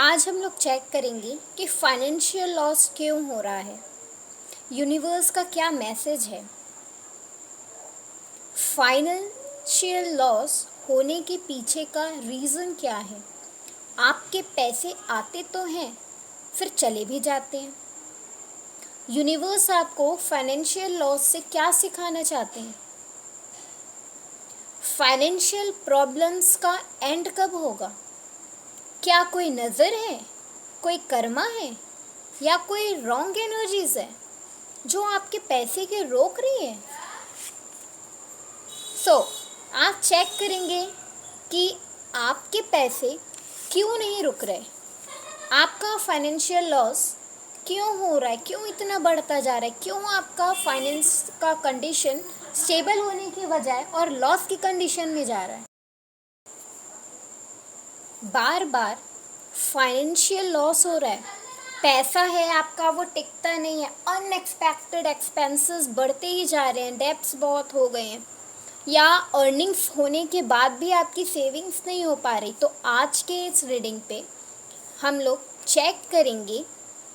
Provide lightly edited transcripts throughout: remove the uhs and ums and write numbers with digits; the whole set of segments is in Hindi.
आज हम लोग चेक करेंगे कि फाइनेंशियल लॉस क्यों हो रहा है, यूनिवर्स का क्या मैसेज है। फाइनेंशियल लॉस होने के पीछे का रीज़न क्या है। आपके पैसे आते तो हैं फिर चले भी जाते हैं। यूनिवर्स आपको फाइनेंशियल लॉस से क्या सिखाना चाहते हैं। फाइनेंशियल प्रॉब्लम्स का एंड कब होगा। क्या कोई नज़र है, कोई कर्मा है या कोई रॉन्ग एनर्जीज है जो आपके पैसे के रोक रही है। आप चेक करेंगे कि आपके पैसे क्यों नहीं रुक रहे, आपका फाइनेंशियल लॉस क्यों हो रहा है, क्यों इतना बढ़ता जा रहा है, क्यों आपका फाइनेंस का कंडीशन स्टेबल होने के बजाय और लॉस की कंडीशन में जा रहा है। बार बार फाइनेंशियल लॉस हो रहा है, पैसा है आपका वो टिकता नहीं है, अनएक्सपेक्टेड एक्सपेंसेस बढ़ते ही जा रहे हैं, डेब्ट्स बहुत हो गए हैं, या अर्निंग्स होने के बाद भी आपकी सेविंग्स नहीं हो पा रही। तो आज के इस रीडिंग पे हम लोग चेक करेंगे।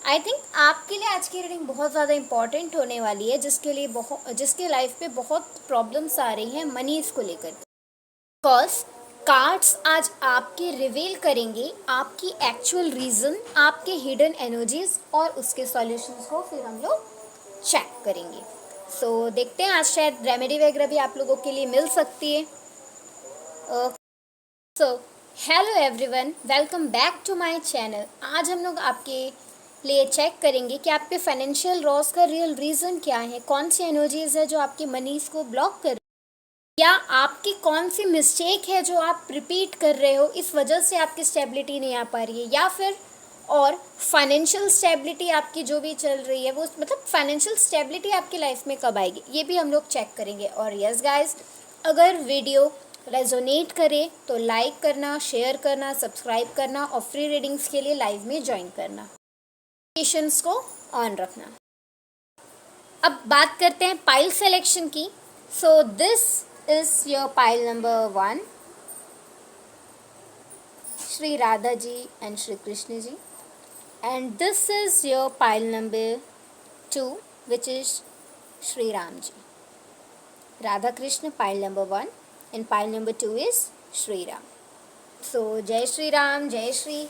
आई थिंक आपके लिए आज की रीडिंग बहुत ज़्यादा इम्पॉर्टेंट होने वाली है, जिसके लाइफ पे बहुत प्रॉब्लम्स आ रही हैं मनीज़ को लेकर। बिकॉज कार्ड्स आज आपके रिवील करेंगे आपकी एक्चुअल रीज़न, आपके हिडन एनर्जीज और उसके सॉल्यूशंस को फिर हम लोग चेक करेंगे। देखते हैं, आज शायद रेमेडी वगैरह भी आप लोगों के लिए मिल सकती है। Hello everyone, welcome back to my channel. आज हम लोग आपके लिए चेक करेंगे कि आपके फाइनेंशियल लॉस का रियल रीज़न क्या है, कौन सी एनर्जीज है जो आपकी मनीज को ब्लॉक कर, या आपकी कौन सी मिस्टेक है जो आप रिपीट कर रहे हो, इस वजह से आपकी स्टेबिलिटी नहीं आ पा रही है, या फिर और फाइनेंशियल स्टेबिलिटी आपकी जो भी चल रही है वो मतलब फाइनेंशियल स्टेबिलिटी आपकी लाइफ में कब आएगी, ये भी हम लोग चेक करेंगे। और यस गाइस, अगर वीडियो रेजोनेट करे तो लाइक करना, शेयर करना, सब्सक्राइब करना और फ्री रीडिंग्स के लिए लाइव में ज्वाइन करना, नोटिफिकेशंस को ऑन रखना। अब बात करते हैं पाइल सेलेक्शन की। So this is your pile number 1, Shri Radha ji and Shri Krishna ji, and this is your pile number 2, which is Sri Ram ji. Radha Krishna pile number 1 and pile number 2 is Sri Ram. So जय श्री राम, जय श्री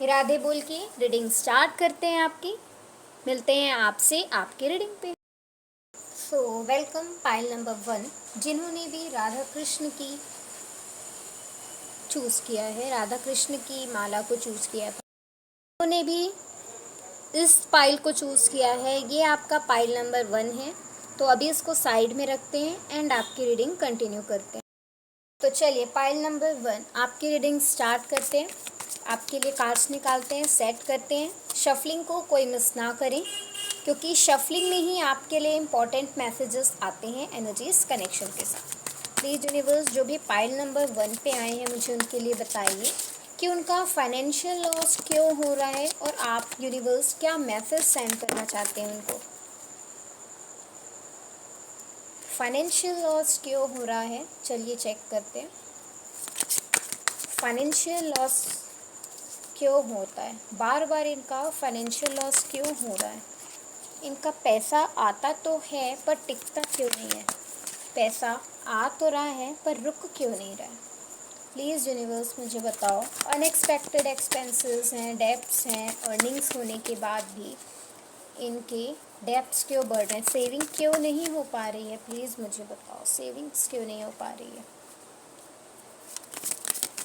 राधे बोल के रीडिंग स्टार्ट करते हैं आपकी। मिलते हैं आपसे आपकी रीडिंग पे। वेलकम पाइल नंबर 1, जिन्होंने भी राधा कृष्ण की चूज़ किया है, राधा कृष्ण की माला को चूज़ किया था, उन्होंने भी इस पाइल को चूज़ किया है। ये आपका पाइल नंबर 1 है। तो अभी इसको साइड में रखते हैं एंड आपकी रीडिंग कंटिन्यू करते हैं। तो चलिए पाइल नंबर 1 आपकी रीडिंग स्टार्ट करते हैं। आपके लिए कार्ड्स निकालते हैं, सेट करते हैं। शफलिंग को कोई मिस ना करें, क्योंकि शफलिंग में ही आपके लिए इम्पॉर्टेंट मैसेजेस आते हैं एनर्जीज कनेक्शन के साथ। प्लीज़ यूनिवर्स, जो भी पाइल नंबर 1 पे आए हैं मुझे उनके लिए बताइए कि उनका फाइनेंशियल लॉस क्यों हो रहा है और आप यूनिवर्स क्या मैसेज सेंड करना चाहते हैं उनको। फाइनेंशियल लॉस क्यों हो रहा है, चलिए चेक करते हैं। फाइनेंशियल लॉस क्यों होता है, बार बार इनका फाइनेंशियल लॉस क्यों हो रहा है। इनका पैसा आता तो है पर टिकता क्यों नहीं है। पैसा आ तो रहा है पर रुक क्यों नहीं रहा है। प्लीज़ यूनिवर्स मुझे बताओ। अनएक्सपेक्टेड एक्सपेंसेस हैं, डेब्ट्स हैं, अर्निंग्स होने के बाद भी इनके डेब्ट्स क्यों बढ़ रहे हैं, सेविंग क्यों नहीं हो पा रही है। प्लीज़ मुझे बताओ, सेविंग्स क्यों नहीं हो पा रही है,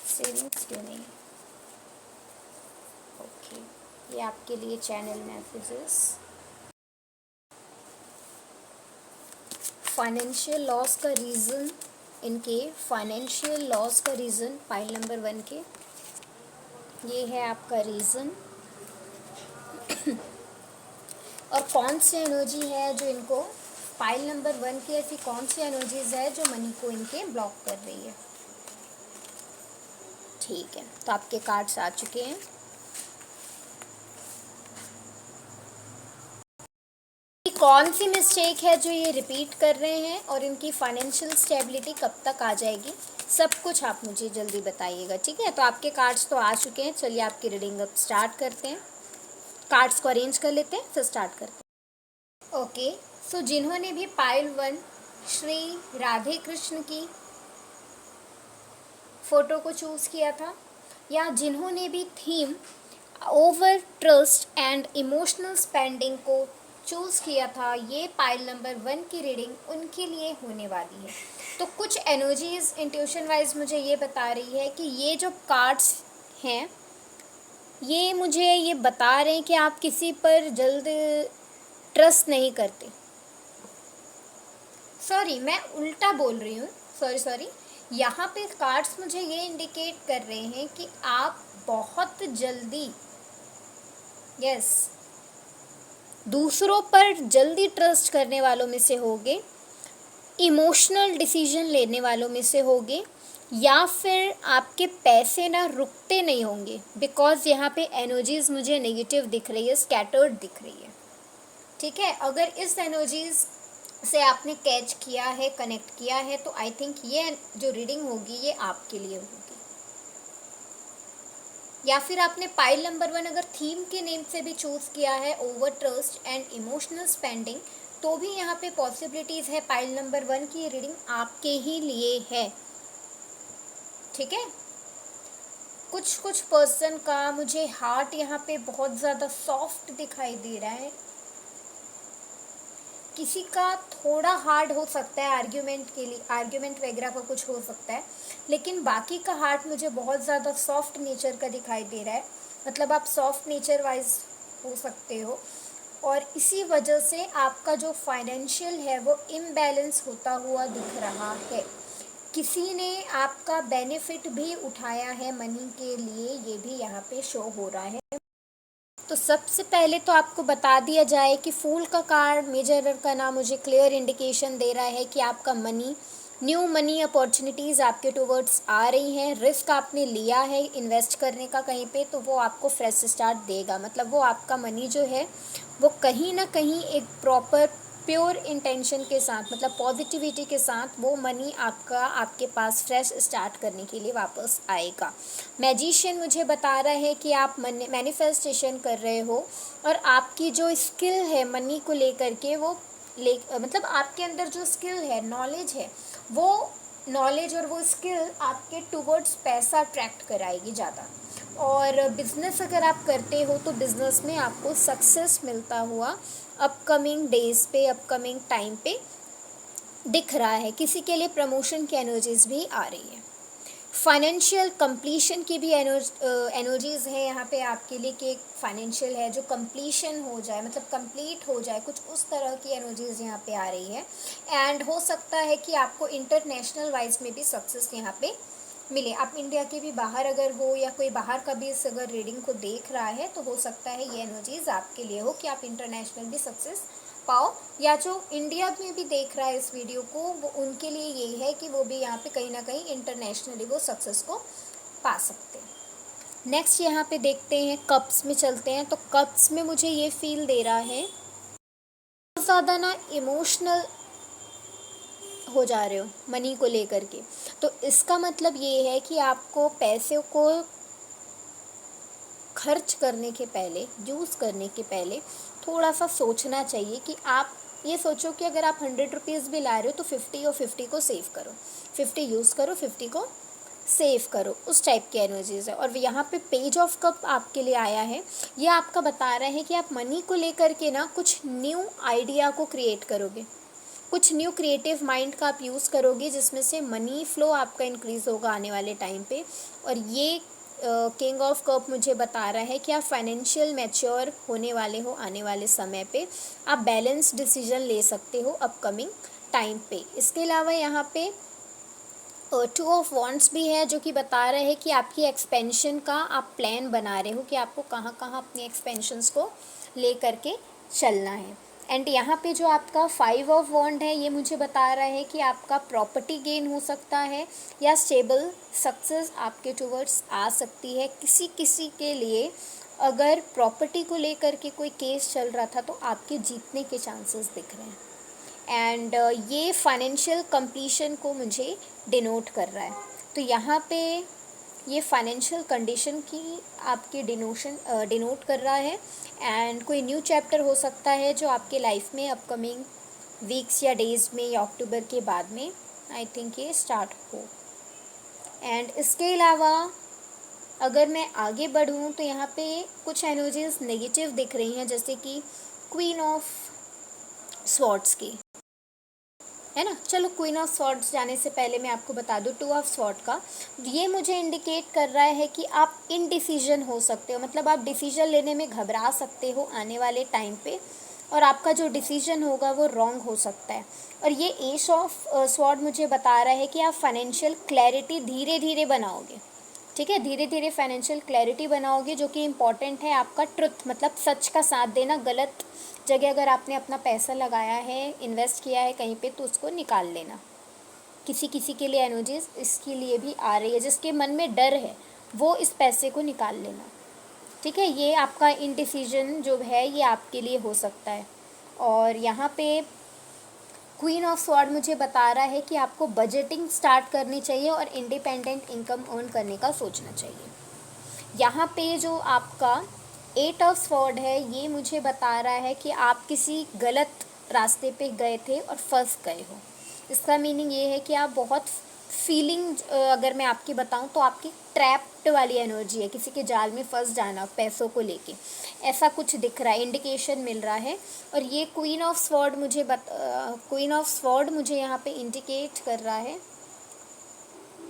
सेविंग्स क्यों नहीं है। ओके, ये आपके लिए चैनल मैसेजेस। फाइनेंशियल लॉस का रीज़न, इनके फाइनेंशियल लॉस का रीज़न पाइल नंबर 1 के ये है आपका रीज़न। और कौन सी एनर्जी है जो इनको, पाइल नंबर 1 की ऐसी कौन सी एनर्जीज है जो मनी को इनके ब्लॉक कर रही है। ठीक है, तो आपके कार्ड्स आ चुके हैं। कौन सी मिस्टेक है जो ये रिपीट कर रहे हैं और इनकी फाइनेंशियल स्टेबिलिटी कब तक आ जाएगी, सब कुछ आप मुझे जल्दी बताइएगा, ठीक है। तो आपके कार्ड्स तो आ चुके हैं, चलिए आपकी रीडिंग अब स्टार्ट करते हैं। कार्ड्स को अरेंज कर लेते हैं, फिर स्टार्ट करते हैं। ओके, सो जिन्होंने भी पाइल 1 श्री राधे कृष्ण की फ़ोटो को चूज़ किया था, या जिन्होंने भी theme over trust and emotional spending को चूज़ किया था, ये पाइल नंबर 1 की रीडिंग उनके लिए होने वाली है। तो कुछ एनर्जीज इंट्यूशन वाइज मुझे ये बता रही है कि ये जो कार्ड्स हैं ये मुझे ये बता रहे हैं कि आप किसी पर जल्द ट्रस्ट नहीं करते। सॉरी, मैं उल्टा बोल रही हूँ, सॉरी। यहाँ पे कार्ड्स मुझे ये इंडिकेट कर रहे हैं कि आप बहुत जल्दी दूसरों पर जल्दी ट्रस्ट करने वालों में से होगे, इमोशनल डिसीजन लेने वालों में से होगे, या फिर आपके पैसे ना रुकते नहीं होंगे, बिकॉज यहाँ पे एनर्जीज मुझे नेगेटिव दिख रही है, स्कैटर्ड दिख रही है, ठीक है। अगर इस एनर्जीज से आपने कैच किया है, कनेक्ट किया है, तो आई थिंक ये जो रीडिंग होगी ये आपके लिए होगी। या फिर आपने पाइल नंबर 1 अगर थीम के नेम से भी चूज़ किया है, over trust and emotional spending, तो भी यहाँ पे पॉसिबिलिटीज़ है पाइल नंबर 1 की रीडिंग आपके ही लिए है, ठीक है। कुछ पर्सन का मुझे हार्ट यहाँ पे बहुत ज़्यादा सॉफ्ट दिखाई दे रहा है, किसी का थोड़ा हार्ड हो सकता है आर्ग्यूमेंट के लिए, आर्ग्यूमेंट वगैरह का कुछ हो सकता है, लेकिन बाकी का हार्ट मुझे बहुत ज़्यादा सॉफ्ट नेचर का दिखाई दे रहा है। मतलब आप सॉफ्ट नेचर वाइज हो सकते हो, और इसी वजह से आपका जो फाइनेंशियल है वो इम्बैलेंस होता हुआ दिख रहा है। किसी ने आपका बेनिफिट भी उठाया है मनी के लिए, ये भी यहाँ पे शो हो रहा है। तो सबसे पहले तो आपको बता दिया जाए कि फूल का कार्ड मेजर का नाम मुझे क्लियर इंडिकेशन दे रहा है कि आपका न्यू मनी अपॉर्चुनिटीज़ आपके टुवर्ड्स आ रही हैं। रिस्क आपने लिया है इन्वेस्ट करने का कहीं पे, तो वो आपको फ्रेश स्टार्ट देगा। मतलब वो आपका मनी जो है वो कहीं ना कहीं एक प्रॉपर प्योर इंटेंशन के साथ, मतलब पॉजिटिविटी के साथ वो मनी आपके पास फ्रेश स्टार्ट करने के लिए वापस आएगा। मैजिशियन मुझे बता रहा है कि आप मैनिफेस्टेशन कर रहे हो, और आपकी जो स्किल है मनी को लेकर के मतलब आपके अंदर जो स्किल है, नॉलेज है, वो नॉलेज और वो स्किल आपके टुवर्ड्स पैसा अट्रैक्ट कराएगी ज़्यादा। और बिज़नेस अगर आप करते हो तो बिज़नेस में आपको सक्सेस मिलता हुआ अपकमिंग डेज पे, अपकमिंग टाइम पे दिख रहा है। किसी के लिए प्रमोशन की एनर्जीज भी आ रही है। फाइनेंशियल कंप्लीशन की भी एनर्जीज़ है यहाँ पे आपके लिए, कि एक फाइनेंशियल है जो कंप्लीशन हो जाए, मतलब कंप्लीट हो जाए, कुछ उस तरह की एनर्जीज़ यहाँ पे आ रही है। एंड हो सकता है कि आपको इंटरनेशनल वाइज में भी सक्सेस यहाँ पे मिले। आप इंडिया के भी बाहर अगर हो, या कोई बाहर का भी इस अगर रीडिंग को देख रहा है, तो हो सकता है ये एनर्जीज़ आपके लिए हो कि आप इंटरनेशनल भी सक्सेस पाओ। या जो इंडिया में भी देख रहा है इस वीडियो को, वो उनके लिए यही है कि वो भी यहाँ पे कहीं ना कहीं इंटरनेशनली वो सक्सेस को पा सकते हैं। नेक्स्ट यहाँ पे देखते हैं, कप्स में चलते हैं। तो कप्स में मुझे ये फील दे रहा है बहुत ज़्यादा ना इमोशनल हो जा रहे हो मनी को लेकर के। तो इसका मतलब ये है कि आपको पैसे को खर्च करने के पहले, यूज़ करने के पहले थोड़ा सा सोचना चाहिए। कि आप ये सोचो कि अगर आप 100 रुपीज़ भी ला रहे हो तो 50 और 50 को सेव करो, 50 यूज़ करो, 50 को सेव करो, उस टाइप की एनर्जीज़ है। और यहाँ पे पेज ऑफ कप आपके लिए आया है। ये आपका बता रहा है कि आप मनी को लेकर के ना कुछ न्यू आइडिया को क्रिएट करोगे, कुछ न्यू क्रिएटिव माइंड का आप यूज़ करोगे, जिसमें से मनी फ्लो आपका इंक्रीज़ होगा आने वाले टाइम पे। और ये किंग ऑफ कप मुझे बता रहा है कि आप फाइनेंशियल मैच्योर होने वाले हो आने वाले समय पे। आप बैलेंस डिसीजन ले सकते हो अपकमिंग टाइम पे। इसके अलावा यहाँ पे 2 ऑफ वॉन्ड्स भी है, जो कि बता रहे हैं कि आपकी एक्सपेंशन का आप प्लान बना रहे हो कि आपको कहाँ कहाँ अपनी एक्सपेंशंस को ले करके चलना है। एंड यहाँ पे जो आपका 5 ऑफ वॉन्ड है, ये मुझे बता रहा है कि आपका प्रॉपर्टी गेन हो सकता है, या स्टेबल सक्सेस आपके टुवर्ड्स आ सकती है। किसी किसी के लिए अगर प्रॉपर्टी को लेकर के कोई केस चल रहा था तो आपके जीतने के चांसेस दिख रहे हैं। एंड ये फाइनेंशियल कंप्लीशन को मुझे डिनोट कर रहा है। तो यहाँ पे ये फाइनेंशियल कंडीशन की आपकी डिनोट कर रहा है। एंड कोई न्यू चैप्टर हो सकता है जो आपके लाइफ में अपकमिंग वीक्स या डेज़ में या अक्टूबर के बाद में आई थिंक ये स्टार्ट हो। एंड इसके अलावा अगर मैं आगे बढ़ूँ तो यहाँ पे कुछ एनर्जीज नेगेटिव दिख रही हैं, जैसे कि क्वीन ऑफ स्वॉर्ड्स की, है ना। चलो क्वीन ऑफ स्वॉर्ड्स जाने से पहले मैं आपको बता दूँ टू ऑफ स्वॉर्ड का ये मुझे इंडिकेट कर रहा है कि आप इनडिसीजन हो सकते हो, मतलब आप डिसीजन लेने में घबरा सकते हो आने वाले टाइम पे, और आपका जो डिसीजन होगा वो रॉन्ग हो सकता है। और ये एस ऑफ स्वॉर्ड मुझे बता रहा है कि आप फाइनेंशियल क्लैरिटी धीरे धीरे बनाओगे, ठीक है, धीरे धीरे फाइनेंशियल क्लैरिटी बनाओगे, जो कि इम्पॉर्टेंट है। आपका ट्रुथ मतलब सच का साथ देना, गलत जगह अगर आपने अपना पैसा लगाया है, इन्वेस्ट किया है कहीं पे, तो उसको निकाल लेना। किसी किसी के लिए एनर्जीज इसके लिए भी आ रही है, जिसके मन में डर है वो इस पैसे को निकाल लेना, ठीक है। ये आपका इनडिसीजन जो है ये आपके लिए हो सकता है। और यहाँ पे क्वीन ऑफ स्वॉर्ड मुझे बता रहा है कि आपको बजटिंग स्टार्ट करनी चाहिए और इंडिपेंडेंट इनकम अर्न करने का सोचना चाहिए। यहाँ पे जो आपका एट ऑफ स्वॉर्ड है ये मुझे बता रहा है कि आप किसी गलत रास्ते पे गए थे और फंस गए हो। इसका मीनिंग ये है कि आप बहुत फीलिंग, अगर मैं आपकी बताऊं तो आपकी ट्रैप्ड वाली एनर्जी है, किसी के जाल में फंस जाना पैसों को लेके, ऐसा कुछ दिख रहा है, इंडिकेशन मिल रहा है। और ये क्वीन ऑफ स्वॉर्ड मुझे यहाँ पे इंडिकेट कर रहा है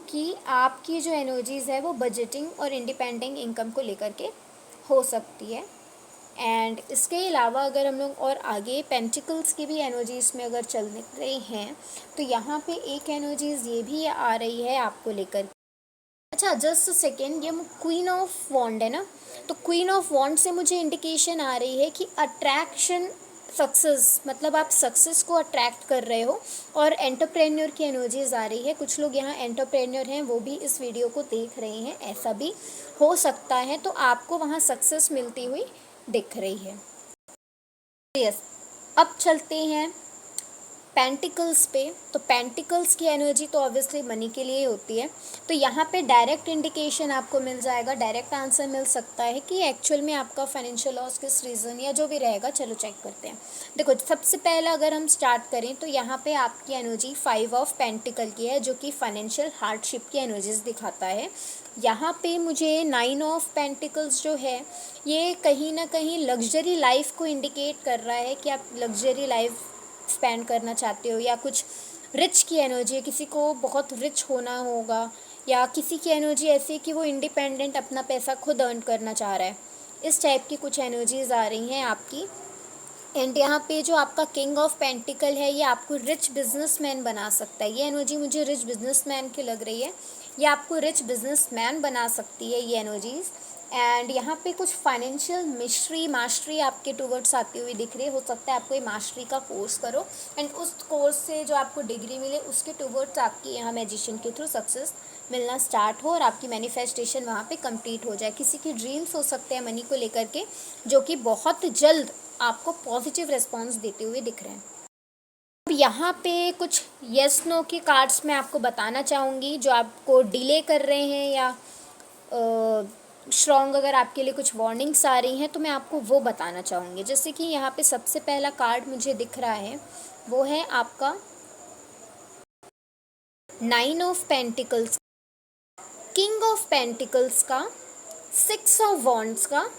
कि आपकी जो एनर्जीज़ है वो बजटिंग और इंडिपेंडेंट इनकम को लेकर के हो सकती है। एंड इसके अलावा अगर हम लोग और आगे पेंटिकल्स की भी एनर्जीज में अगर चल रहे हैं तो यहाँ पे एक एनर्जीज ये भी आ रही है आपको लेकर। अच्छा जस्ट सेकेंड, ये क्वीन ऑफ वॉन्ड है ना, तो क्वीन ऑफ वॉन्ड से मुझे इंडिकेशन आ रही है कि अट्रैक्शन सक्सेस, मतलब आप सक्सेस को अट्रैक्ट कर रहे हो। और एंटरप्रेन्योर की एनर्जीज आ रही है, कुछ लोग यहाँ एंटरप्रेन्योर हैं वो भी इस वीडियो को देख रहे हैं, ऐसा भी हो सकता है। तो आपको वहाँ सक्सेस मिलती हुई दिख रही है। यस, अब चलते हैं पेंटिकल्स पे। तो पेंटिकल्स की एनर्जी तो ऑब्वियसली मनी के लिए होती है। तो यहाँ पे डायरेक्ट इंडिकेशन आपको मिल जाएगा, डायरेक्ट आंसर मिल सकता है कि एक्चुअल में आपका फाइनेंशियल लॉस किस रीज़न या जो भी रहेगा। चलो चेक करते हैं। देखो सबसे पहले अगर हम स्टार्ट करें तो यहाँ पे आपकी एनर्जी 5 ऑफ पेंटिकल की है, जो कि फाइनेंशियल हार्डशिप की एनर्जीज दिखाता है। यहाँ पे मुझे 9 ऑफ पेंटिकल्स जो है ये कहीं ना कहीं लग्जरी लाइफ को इंडिकेट कर रहा है कि आप लग्जरी लाइफ स्पेंड करना चाहते हो, या कुछ रिच की एनर्जी है, किसी को बहुत रिच होना होगा, या किसी की एनर्जी ऐसी है कि वो इंडिपेंडेंट अपना पैसा खुद अर्न करना चाह रहा है। इस टाइप की कुछ एनर्जीज आ रही हैं आपकी। एंड यहाँ पे जो आपका किंग ऑफ पेंटिकल है ये आपको रिच बिजनेसमैन बना सकता है। ये एनर्जी मुझे रिच बिजनेसमैन की लग रही है, ये आपको रिच बिजनेसमैन बना सकती है ये एनर्जीज। एंड यहाँ पे कुछ फाइनेंशियल मास्टरी आपके टूवर्ड्स आती हुई दिख रही है। हो सकता है आपको ये मास्टरी का कोर्स करो एंड उस कोर्स से जो आपको डिग्री मिले उसके टूवर्ड्स आपकी यहाँ मैजिशियन के थ्रू सक्सेस मिलना स्टार्ट हो और आपकी मैनिफेस्टेशन वहाँ पे कंप्लीट हो जाए। किसी की ड्रीम्स हो सकते हैं मनी को लेकर के, जो कि बहुत जल्द आपको पॉजिटिव रिस्पॉन्स देते हुए दिख रहे हैं। अब यहाँ पे कुछ येस नो की कार्ड्स मैं आपको बताना चाहूँगी जो आपको डिले कर रहे हैं या स्ट्रॉन्ग, अगर आपके लिए कुछ वार्निंग्स आ रही हैं तो मैं आपको वो बताना चाहूँगी। जैसे कि यहाँ पे सबसे पहला कार्ड मुझे दिख रहा है वो है आपका 9 of pentacles, king of pentacles का, 6 ऑफ वॉन्ड्स का।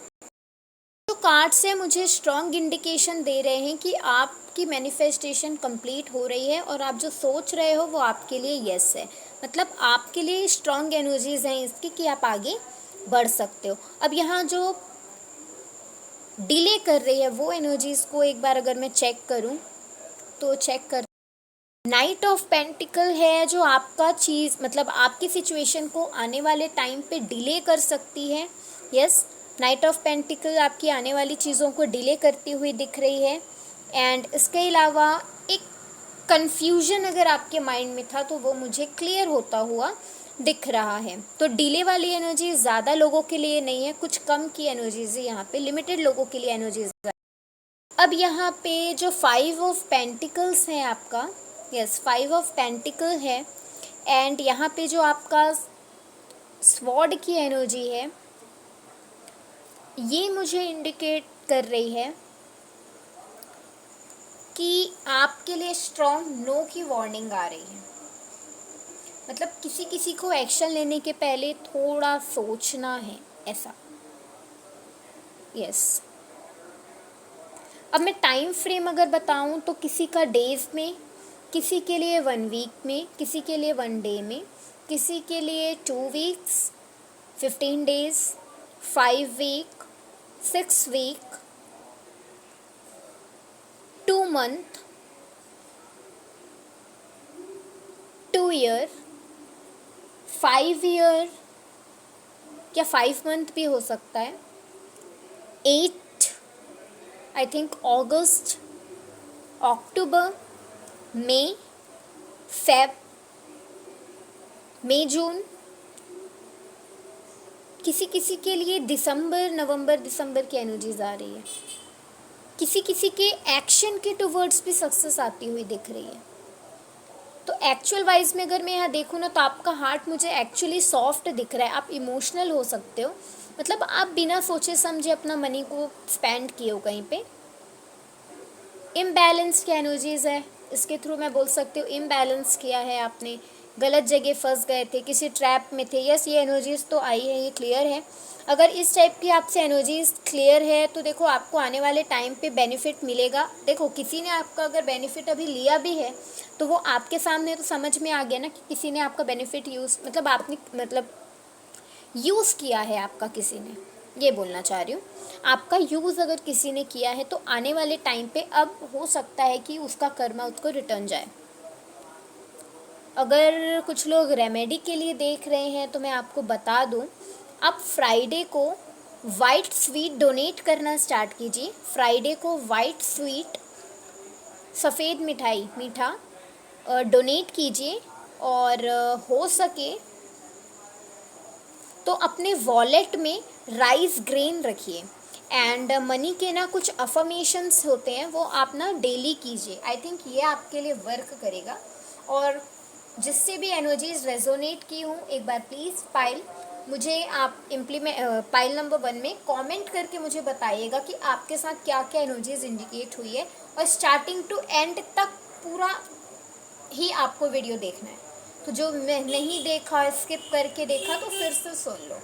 जो कार्ड्स है मुझे स्ट्रॉन्ग इंडिकेशन दे रहे हैं कि आपकी मैनिफेस्टेशन कंप्लीट हो रही है और आप जो सोच रहे हो वो आपके लिए यस है। मतलब आपके लिए स्ट्रॉन्ग एनर्जीज हैं इसकी कि आप आगे बढ़ सकते हो। अब यहाँ जो डिले कर रही है वो एनर्जीज को एक बार अगर मैं चेक करूँ तो चेक कर, नाइट ऑफ पेंटिकल है जो आपका चीज़, मतलब आपकी सिचुएशन को आने वाले टाइम पे डिले कर सकती है। यस, नाइट ऑफ पेंटिकल आपकी आने वाली चीज़ों को डिले करती हुई दिख रही है। एंड इसके अलावा एक कन्फ्यूजन अगर आपके माइंड में था तो वो मुझे क्लियर होता हुआ दिख रहा है। तो डिले वाली एनर्जी ज़्यादा लोगों के लिए नहीं है, कुछ कम की एनर्जीज है यहाँ पे, लिमिटेड लोगों के लिए एनर्जीज है। अब यहाँ पे जो 5 ऑफ पेंटिकल्स है आपका, यस 5 ऑफ पेंटिकल है, एंड यहाँ पे जो आपका स्वॉर्ड की एनर्जी है, ये मुझे इंडिकेट कर रही है कि आपके लिए स्ट्रॉन्ग नो की वार्निंग आ रही है। मतलब किसी किसी को एक्शन लेने के पहले थोड़ा सोचना है, ऐसा। यस अब मैं टाइम फ्रेम अगर बताऊं तो किसी का डेज में, किसी के लिए 1 वीक में, किसी के लिए 1 डे में, किसी के लिए 2 weeks, 15 days, 5 week, 6 week, 2 month, 2 year, 5 year या 5 मंथ भी हो सकता है, 8 I think August, October, May, Feb, मई जून, किसी किसी के लिए दिसंबर, नवंबर, दिसंबर की एनर्जीज आ रही है। किसी किसी के एक्शन के टुवर्ड्स भी सक्सेस आती हुई दिख रही है। तो एक्चुअल वाइज में अगर मैं यहाँ देखूँ ना, तो आपका हार्ट मुझे एक्चुअली सॉफ्ट दिख रहा है। आप इमोशनल हो सकते हो, मतलब आप बिना सोचे समझे अपना मनी को स्पेंड किए हो कहीं पे। इम्बैलेंस की एनर्जीज है, इसके थ्रू मैं बोल सकती हूँ इम्बैलेंस किया है आपने, गलत जगह फंस गए थे, किसी ट्रैप में थे। यस ये एनर्जीज तो आई है, ये क्लियर है। अगर इस टाइप की आपसे एनर्जीज क्लियर है तो देखो आपको आने वाले टाइम पे बेनिफिट मिलेगा। देखो किसी ने आपका अगर बेनिफिट अभी लिया भी है तो वो आपके सामने तो समझ में आ गया ना कि किसी ने आपका बेनिफिट यूज़, मतलब आपने मतलब यूज़ किया है आपका किसी ने, ये बोलना चाह रही हूँ। आपका यूज़ अगर किसी ने किया है तो आने वाले टाइम पे अब हो सकता है कि उसका कर्मा उसको रिटर्न जाए। अगर कुछ लोग रेमेडी के लिए देख रहे हैं तो मैं आपको बता दूं, आप फ्राइडे को वाइट स्वीट डोनेट करना स्टार्ट कीजिए। फ्राइडे को वाइट स्वीट, सफ़ेद मिठाई, मीठा डोनेट कीजिए। और हो सके तो अपने वॉलेट में राइस ग्रेन रखिए। एंड मनी के ना कुछ अफर्मेशंस होते हैं, वो आप ना डेली कीजिए। आई थिंक ये आपके लिए वर्क करेगा। और जिससे भी एनर्जीज रेजोनेट की हूँ, एक बार प्लीज़ पाइल मुझे आप पाइल नंबर 1 में कमेंट करके मुझे बताइएगा कि आपके साथ क्या क्या एनर्जीज इंडिकेट हुई है। और स्टार्टिंग टू एंड तक पूरा ही आपको वीडियो देखना है। तो जो मैं नहीं देखा, स्किप करके देखा, तो फिर से सुन लो।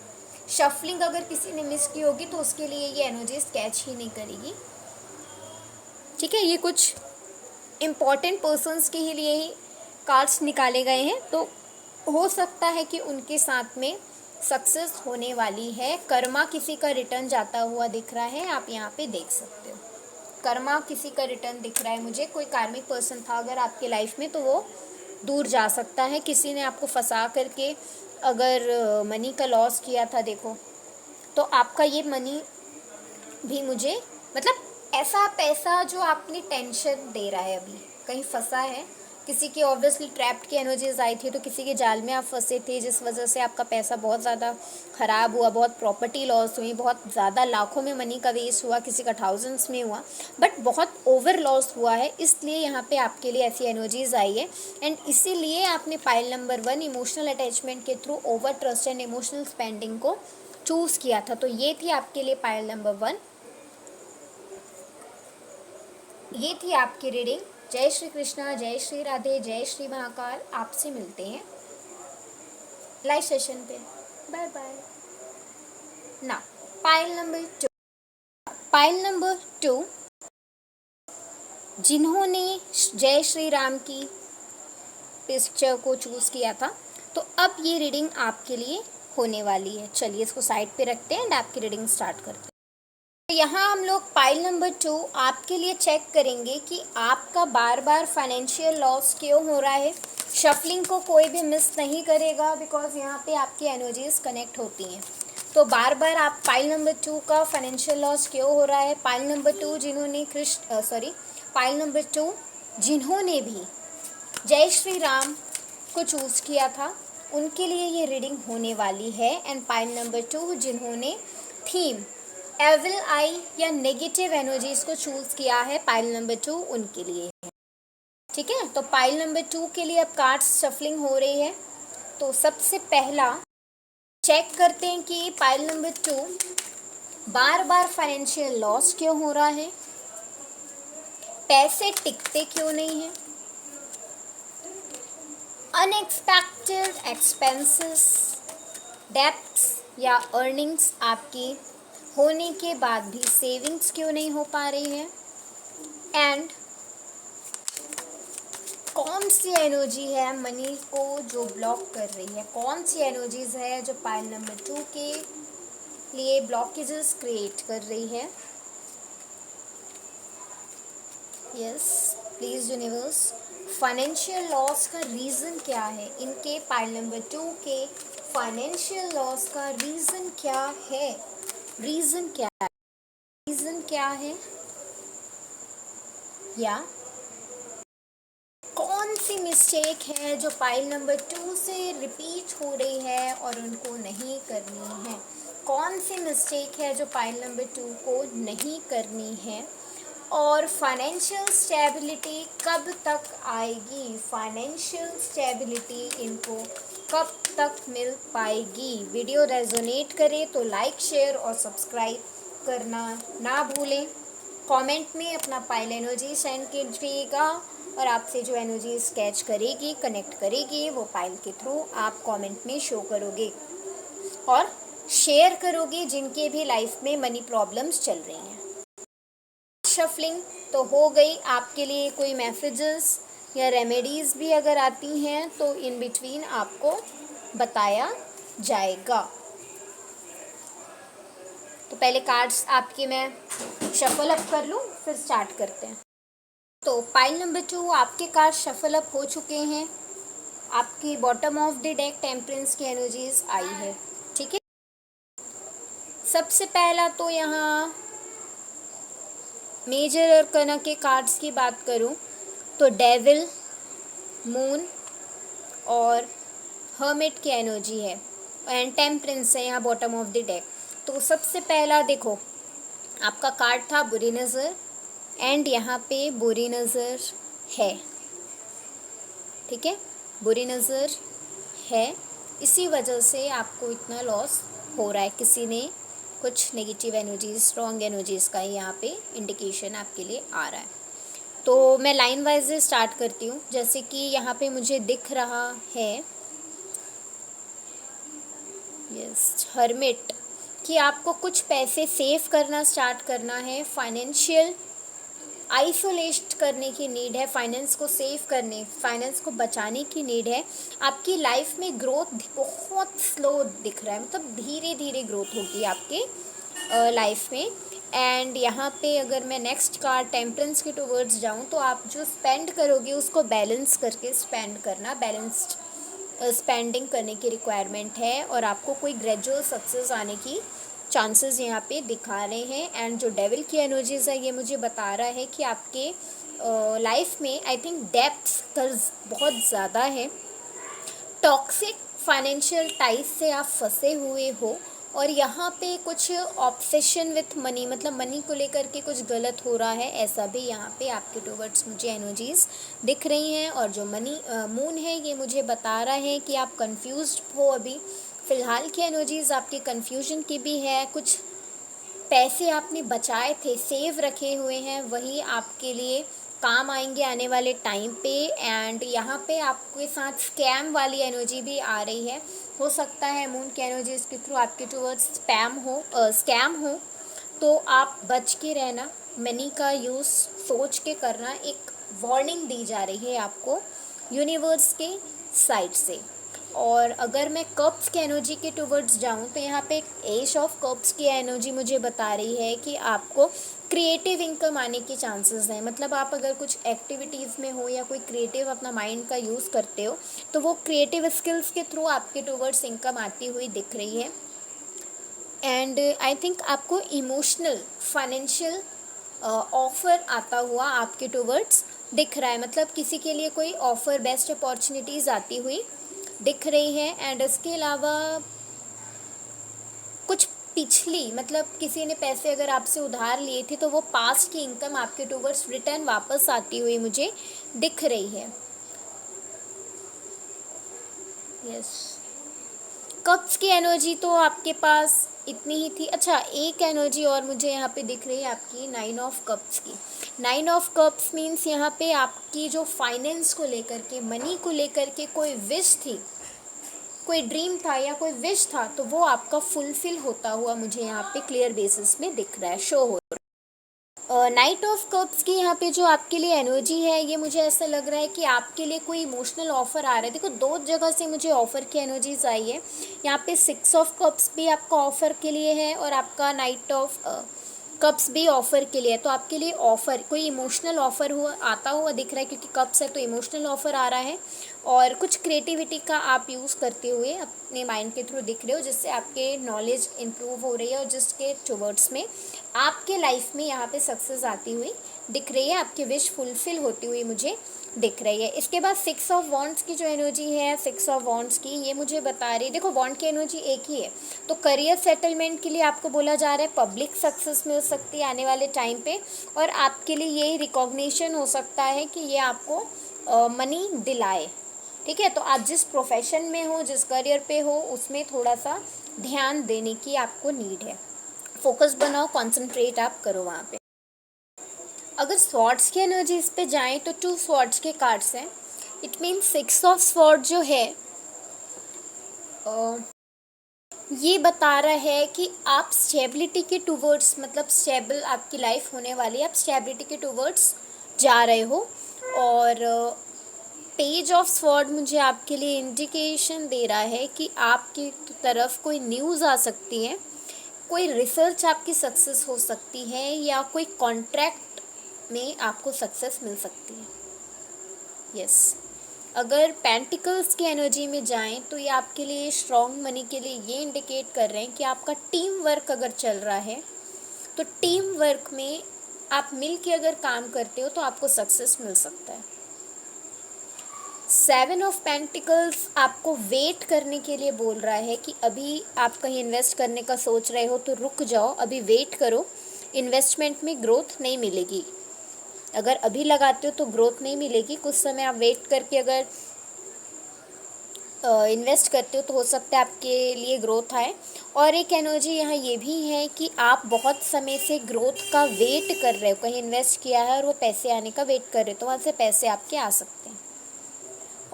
शफलिंग अगर किसी ने मिस की होगी तो उसके लिए ये एनर्जीज कैच ही नहीं करेगी। ठीक है, ये कुछ इम्पॉर्टेंट पर्सन्स के ही लिए ही कार्ड्स निकाले गए हैं, तो हो सकता है कि उनके साथ में सक्सेस होने वाली है। कर्मा किसी का रिटर्न जाता हुआ दिख रहा है, आप यहाँ पे देख सकते हो। कर्मा किसी का रिटर्न दिख रहा है मुझे। कोई कार्मिक पर्सन था अगर आपके लाइफ में तो वो दूर जा सकता है। किसी ने आपको फंसा करके अगर मनी का लॉस किया था, देखो तो आपका ये मनी भी मुझे, मतलब ऐसा पैसा जो आपने टेंशन दे रहा है, अभी कहीं फंसा है। किसी की ऑब्वियसली ट्रैप्ड की एनर्जीज आई थी, तो किसी के जाल में आप फंसे थे, जिस वजह से आपका पैसा बहुत ज़्यादा ख़राब हुआ, बहुत प्रॉपर्टी लॉस हुई, बहुत ज़्यादा लाखों में मनी का वेस्ट हुआ, किसी का थाउजेंड्स में हुआ, बट बहुत ओवर लॉस हुआ है। इसलिए यहाँ पे आपके लिए ऐसी एनर्जीज आई है। एंड इसीलिए आपने पाइल नंबर 1 इमोशनल अटैचमेंट के through over trust and emotional spending को चूज़ किया था। तो ये थी आपके लिए पाइल नंबर 1, ये थी आपकी रीडिंग। जय श्री कृष्णा, जय श्री राधे, जय श्री महाकाल। आपसे मिलते हैं लाइव सेशन पे। Bye bye. ना पाइल नंबर 2, पाइल नंबर 2 जिन्होंने जय श्री राम की पिक्चर को चूज़ किया था, तो अब ये रीडिंग आपके लिए होने वाली है। चलिए इसको साइड पे रखते हैं एंड आपकी रीडिंग स्टार्ट करते हैं। यहाँ हम लोग पाइल नंबर 2 आपके लिए चेक करेंगे कि आपका बार बार फाइनेंशियल लॉस क्यों हो रहा है। शफलिंग को कोई भी मिस नहीं करेगा, बिकॉज यहाँ पे आपकी एनर्जीज कनेक्ट होती हैं। तो बार बार आप पाइल नंबर 2 का फाइनेंशियल लॉस क्यों हो रहा है। पाइल नंबर 2 जिन्होंने पाइल नंबर 2 जिन्होंने भी जय श्री राम को चूज़ किया था, उनके लिए ये रीडिंग होने वाली है। एंड पाइल नंबर 2 जिन्होंने थीम एविल आई या नेगेटिव एनर्जीज को चूज किया है, पाइल नंबर 2 उनके लिए है। ठीक है, तो पाइल नंबर 2 के लिए अब कार्ड्स शफलिंग हो रही है। तो सबसे पहला चेक करते हैं कि पाइल नंबर 2 बार बार फाइनेंशियल लॉस क्यों हो रहा है, पैसे टिकते क्यों नहीं हैं, अनएक्सपेक्टेड एक्सपेंसेस, डेब्ट्स या अर्निंग्स आपकी होने के बाद भी सेविंग्स क्यों नहीं हो पा रही है, एंड कौन सी एनर्जी है मनी को जो ब्लॉक कर रही है, कौन सी एनर्जीज है जो पाइल नंबर 2 के लिए ब्लॉकेजेस क्रिएट कर रही है। Yes please universe, financial loss का रीज़न क्या है, इनके पाइल नंबर 2 के फाइनेंशियल लॉस का रीज़न क्या है, रीज़न क्या है, रीज़न क्या है, या कौन सी मिस्टेक है जो पाइल नंबर 2 से रिपीट हो रही है और उनको नहीं करनी है, कौन सी मिस्टेक है जो पाइल नंबर 2 को नहीं करनी है, और फाइनेंशियल स्टेबिलिटी कब तक आएगी, फाइनेंशियल स्टेबिलिटी इनको कब तक मिल पाएगी। वीडियो रेजोनेट करे तो लाइक शेयर और सब्सक्राइब करना ना भूलें। कमेंट में अपना पाइल एनर्जी सेंड कीजिएगा और आपसे जो एनर्जी स्केच करेगी, कनेक्ट करेगी, वो पाइल के थ्रू आप कमेंट में शो करोगे और शेयर करोगे जिनके भी लाइफ में मनी प्रॉब्लम्स चल रही हैं। शफलिंग तो हो गई, आपके लिए कोई मैसेजेस या रेमेडीज़ भी अगर आती हैं तो इन बिटवीन आपको बताया जाएगा। तो पहले कार्ड्स आपके मैं शफल अप कर लूँ, फिर स्टार्ट करते हैं। तो पाइल नंबर 2 आपके कार्ड शफल अप हो चुके हैं। आपकी bottom of the deck temperance की एनर्जीज आई है। ठीक है, सबसे पहला तो यहाँ मेजर अरकाना के कार्ड्स की बात करूं तो डेविल, मून और हर्मिट की एनर्जी है एंड टेम्परेंस है यहाँ बॉटम ऑफ द डेक। तो सबसे पहला देखो, आपका कार्ड था बुरी नज़र एंड यहाँ पे बुरी नज़र है। ठीक है, बुरी नज़र है, इसी वजह से आपको इतना लॉस हो रहा है। किसी ने कुछ नेगेटिव एनर्जीज, रॉन्ग एनर्जीज का ही यहाँ पे इंडिकेशन आपके लिए आ रहा है। तो मैं लाइन वाइज स्टार्ट करती हूँ। जैसे कि यहाँ पे मुझे दिख रहा है यस हर्मिट कि आपको कुछ पैसे सेव करना स्टार्ट करना है, फाइनेंशियल आइसोलेट करने की नीड है, फाइनेंस को सेव करने, फाइनेंस को बचाने की नीड है। आपकी लाइफ में ग्रोथ बहुत स्लो दिख रहा है, मतलब धीरे धीरे ग्रोथ होगी आपके लाइफ में। एंड यहाँ पे अगर मैं नेक्स्ट कार्ड टेम्परेंस के टूवर्ड्स जाऊँ तो आप जो स्पेंड करोगे उसको बैलेंस करके स्पेंड करना, बैलेंस्ड स्पेंडिंग करने की रिक्वायरमेंट है और आपको कोई ग्रेजुअल सक्सेस आने की चांसेस यहाँ पे दिखा रहे हैं। एंड जो डेविल की एनर्जीज है ये मुझे बता रहा है कि आपके लाइफ में आई थिंक डेप्थ कर्ज बहुत ज़्यादा है, टॉक्सिक फाइनेंशियल टाइज से आप फंसे हुए हो और यहाँ पे कुछ ऑब्सेशन विथ मनी, मतलब मनी को लेकर के कुछ गलत हो रहा है, ऐसा भी यहाँ पे आपके टूवर्ड्स मुझे एनर्जीज दिख रही हैं। और जो मनी मून है ये मुझे बता रहा है कि आप कंफ्यूज्ड हो अभी फ़िलहाल की एनर्जीज आपकी कंफ्यूजन की भी है। कुछ पैसे आपने बचाए थे, सेव रखे हुए हैं, वही आपके लिए काम आएंगे आने वाले टाइम पे। एंड यहाँ पे आपके साथ स्कैम वाली एनर्जी भी आ रही है, हो सकता है मून की एनर्जीज के थ्रू आपके टूवर्ड्स स्कैम हो, तो आप बच के रहना, मनी का यूज़ सोच के करना, एक वार्निंग दी जा रही है आपको यूनिवर्स के साइड से। और अगर मैं कप्स की एनर्जी के टूवर्ड्स जाऊँ तो यहाँ पे एक एज ऑफ कप्स की एनर्जी मुझे बता रही है कि आपको क्रिएटिव इनकम आने के चांसेस हैं। मतलब आप अगर कुछ एक्टिविटीज़ में हो या कोई क्रिएटिव अपना माइंड का यूज़ करते हो तो वो क्रिएटिव स्किल्स के थ्रू आपके टूवर्ड्स इनकम आती हुई दिख रही है। एंड आई थिंक आपको इमोशनल फाइनेंशियल ऑफ़र आता हुआ आपके टूवर्ड्स दिख रहा है, मतलब किसी के लिए कोई ऑफ़र, बेस्ट अपॉर्चुनिटीज़ आती हुई दिख रही है। एंड इसके अलावा कुछ पिछली, मतलब किसी ने पैसे अगर आपसे उधार लिए थे तो वो पास्ट की इनकम आपके टूवर्ड्स रिटर्न वापस आती हुई मुझे दिख रही है। यस, कप्स की एनर्जी तो आपके पास इतनी ही थी। अच्छा, एक एनर्जी और मुझे यहाँ पे दिख रही है आपकी, 9 ऑफ कप्स की। 9 ऑफ कप्स मीन्स यहाँ पे आपकी जो फाइनेंस को लेकर के, मनी को लेकर के कोई विश थी, कोई ड्रीम था या कोई विश था, तो वो आपका फुलफिल होता हुआ मुझे यहाँ पे क्लियर बेसिस में दिख रहा है, शो हो रहा है। नाइट ऑफ कप्स की यहाँ पे जो आपके लिए एनर्जी है, ये मुझे ऐसा लग रहा है कि आपके लिए कोई इमोशनल ऑफर आ रहा है। देखो, दो जगह से मुझे ऑफर की एनर्जीज आई है। यहाँ पे 6 ऑफ कप्स भी आपका ऑफर के लिए है और आपका नाइट ऑफ कप्स भी ऑफर के लिए है। तो आपके लिए ऑफर, कोई इमोशनल ऑफर हुआ आता हुआ दिख रहा है, क्योंकि कप्स है तो इमोशनल ऑफर आ रहा है। और कुछ क्रिएटिविटी का आप यूज़ करते हुए अपने माइंड के थ्रू दिख रहे हो, जिससे आपके नॉलेज इंप्रूव हो रही है और जिसके टुवर्ड्स में आपके लाइफ में यहाँ पे सक्सेस आती हुई दिख रही है, आपकी विश फुलफिल होती हुई मुझे दिख रही है। इसके बाद 6 ऑफ वॉन्ड्स की जो एनर्जी है, 6 ऑफ वॉन्ड्स की, ये मुझे बता रही है, देखो वॉन्ड की एनर्जी एक ही है, तो करियर सेटलमेंट के लिए आपको बोला जा रहा है, पब्लिक सक्सेस मिल सकती है आने वाले टाइम पे, और आपके लिए ये रिकॉग्निशन हो सकता है कि ये आपको मनी दिलाए। ठीक है, तो आप जिस प्रोफेशन में हो, जिस करियर पे हो, उसमें थोड़ा सा ध्यान देने की आपको नीड है। फोकस बनाओ, कंसंट्रेट आप करो वहाँ पे। अगर स्वॉर्ड्स की एनर्जी इस पे जाएं तो 2 स्वॉर्ड्स के कार्ड्स हैं। इट मीन्स 6 ऑफ स्वॉर्ड जो है ये बता रहा है कि आप स्टेबिलिटी के टूवर्ड्स, मतलब स्टेबल आपकी लाइफ होने वाली है, आप स्टेबिलिटी के टूवर्ड्स जा रहे हो। और पेज ऑफ स्वॉर्ड मुझे आपके लिए इंडिकेशन दे रहा है कि आपकी तरफ कोई न्यूज़ आ सकती है, कोई रिसर्च आपकी सक्सेस हो सकती है, या कोई कॉन्ट्रैक्ट में आपको सक्सेस मिल सकती है। यस, अगर पेंटिकल्स की एनर्जी में जाएं तो ये आपके लिए स्ट्रॉन्ग मनी के लिए ये इंडिकेट कर रहे हैं कि आपका टीम वर्क अगर चल रहा है, तो टीम वर्क में आप मिल के अगर काम करते हो तो आपको सक्सेस मिल सकता है। 7 ऑफ पेंटिकल्स आपको वेट करने के लिए बोल रहा है कि अभी आप कहीं इन्वेस्ट करने का सोच रहे हो तो रुक जाओ, अभी वेट करो, इन्वेस्टमेंट में ग्रोथ नहीं मिलेगी। अगर अभी लगाते हो तो ग्रोथ नहीं मिलेगी, कुछ समय आप वेट करके अगर इन्वेस्ट करते हो तो हो सकता है आपके लिए ग्रोथ आए। और एक एनर्जी यहाँ ये भी है कि आप बहुत समय से ग्रोथ का वेट कर रहे हो, कहीं इन्वेस्ट किया है और वो पैसे आने का वेट कर रहे हो, तो वहाँ से पैसे आपके आ सकते हैं।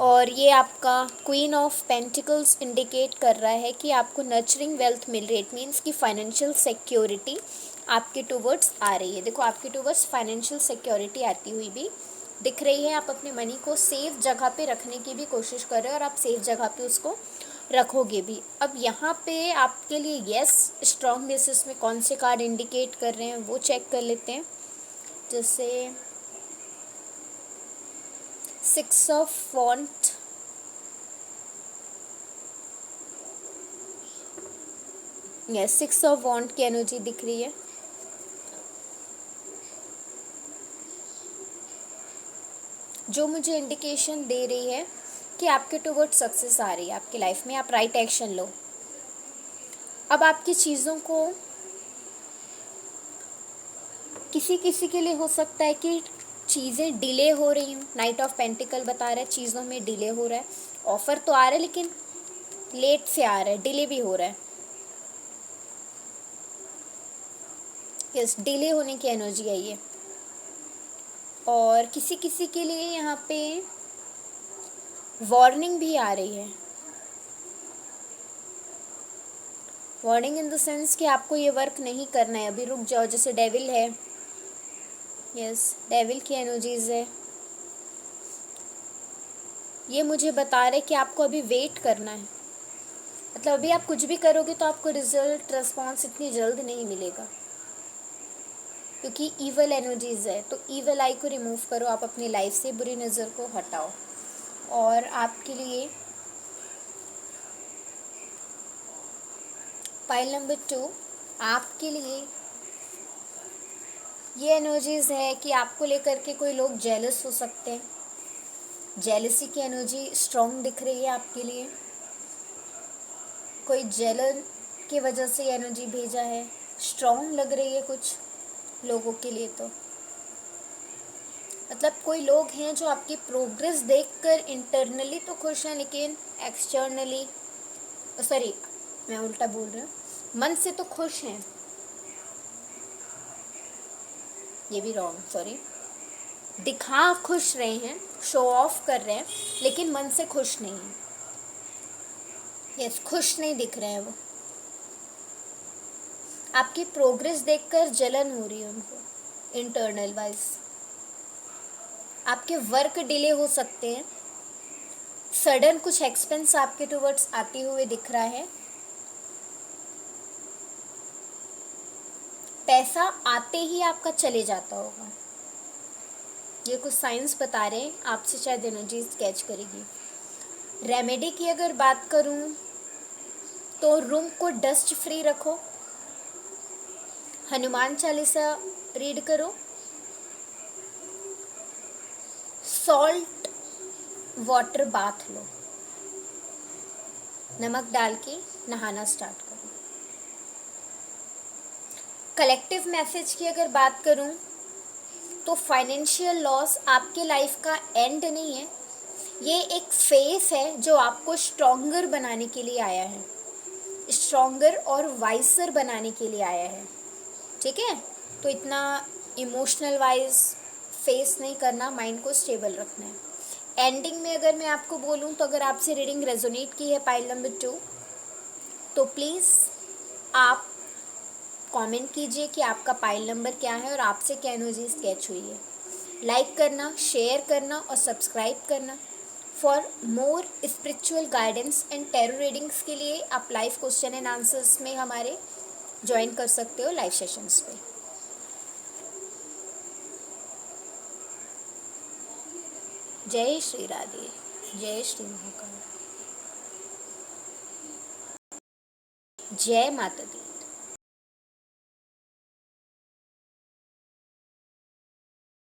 और ये आपका क्वीन ऑफ पेंटिकल्स इंडिकेट कर रहा है कि आपको नर्चरिंग वेल्थ मिल रही है। इट मीन्स कि फाइनेंशियल सिक्योरिटी आपके टूवर्ड्स आ रही है। देखो, आपके टूवर्ड्स फाइनेंशियल सिक्योरिटी आती हुई भी दिख रही है। आप अपने मनी को सेफ जगह पे रखने की भी कोशिश कर रहे हो और आप सेफ जगह पे उसको रखोगे भी। अब यहाँ पे आपके लिए यस स्ट्रॉन्ग बेसिस में कौन से कार्ड इंडिकेट कर रहे हैं वो चेक कर लेते हैं। जैसे 6 of want, yes 6 of want की एनर्जी दिख रही है। जो मुझे इंडिकेशन दे रही है कि आपके टुवर्ड सक्सेस आ रही है आपकी लाइफ में, आप राइट एक्शन लो। अब आपकी चीज़ों को, किसी किसी के लिए हो सकता है कि चीज़ें डिले हो रही हूँ, नाइट ऑफ पेंटिकल बता रहा है चीज़ों में डिले हो रहा है, ऑफ़र तो आ रहा है लेकिन लेट से आ रहा है, डिले भी हो रहा है। यस, डिले होने की एनर्जी है ये। और किसी किसी के लिए यहाँ पे वार्निंग भी आ रही है। वार्निंग इन द सेंस कि आपको ये वर्क नहीं करना है, अभी रुक जाओ, जैसे डेविल है। यस, डेविल की एनर्जीज है। ये मुझे बता रहे कि आपको अभी वेट करना है, मतलब अभी आप कुछ भी करोगे तो आपको रिजल्ट रिस्पॉन्स इतनी जल्द नहीं मिलेगा, क्योंकि ईवल एनर्जीज है। तो ईवल आई को रिमूव करो आप अपनी लाइफ से, बुरी नज़र को हटाओ। और आपके लिए पाइल नंबर 2, आपके लिए ये एनर्जीज है कि आपको लेकर के कोई लोग जेलस हो सकते हैं, जेलसी की एनर्जी स्ट्रॉन्ग दिख रही है आपके लिए, कोई जेलर की वजह से एनर्जी भेजा है, स्ट्रॉन्ग लग रही है कुछ लोगों के लिए। तो मतलब कोई लोग हैं जो आपकी प्रोग्रेस देखकर इंटरनली तो खुश हैं, लेकिन एक्सटर्नली, सॉरी मैं उल्टा बोल रही हूँ, मन से तो खुश हैं, ये भी रॉन्ग, सॉरी, दिखा खुश रहे हैं, शो ऑफ कर रहे हैं, लेकिन मन से खुश नहीं है। यस, खुश नहीं दिख रहे हैं वो, आपकी प्रोग्रेस देखकर जलन हो रही है उनको इंटरनल वाइज। आपके वर्क डिले हो सकते हैं, सडन कुछ एक्सपेंस आपके टुवर्ड्स आते हुए दिख रहा है, पैसा आते ही आपका चले जाता होगा, ये कुछ साइंस बता रहे हैं, आपसे शायद एनर्जी कैच करेगी। रेमेडी की अगर बात करूं तो रूम को डस्ट फ्री रखो, हनुमान चालीसा रीड करो, सॉल्ट वाटर बाथ लो, नमक डाल के नहाना स्टार्ट करो। कलेक्टिव मैसेज की अगर बात करूं तो फाइनेंशियल लॉस आपके लाइफ का एंड नहीं है, ये एक फेस है जो आपको स्ट्रॉन्गर बनाने के लिए आया है, स्ट्रॉन्गर और वाइसर बनाने के लिए आया है, ठीक है। तो इतना इमोशनल वाइज फेस नहीं करना, माइंड को स्टेबल रखना है। एंडिंग में अगर मैं आपको बोलूं तो अगर आपसे रीडिंग रेजोनेट की है पाइल नंबर 2, तो प्लीज़ आप कमेंट कीजिए कि आपका पाइल नंबर क्या है और आपसे क्या एनर्जी स्केच हुई है। लाइक करना, शेयर करना और सब्सक्राइब करना। For more spiritual guidance and tarot readings के लिए आप लाइव क्वेश्चन एंड आंसर्स में हमारे ज्वाइन कर सकते हो लाइव सेशंस पे। जय श्री राधे, जय श्री महाकाल, जय माता दी।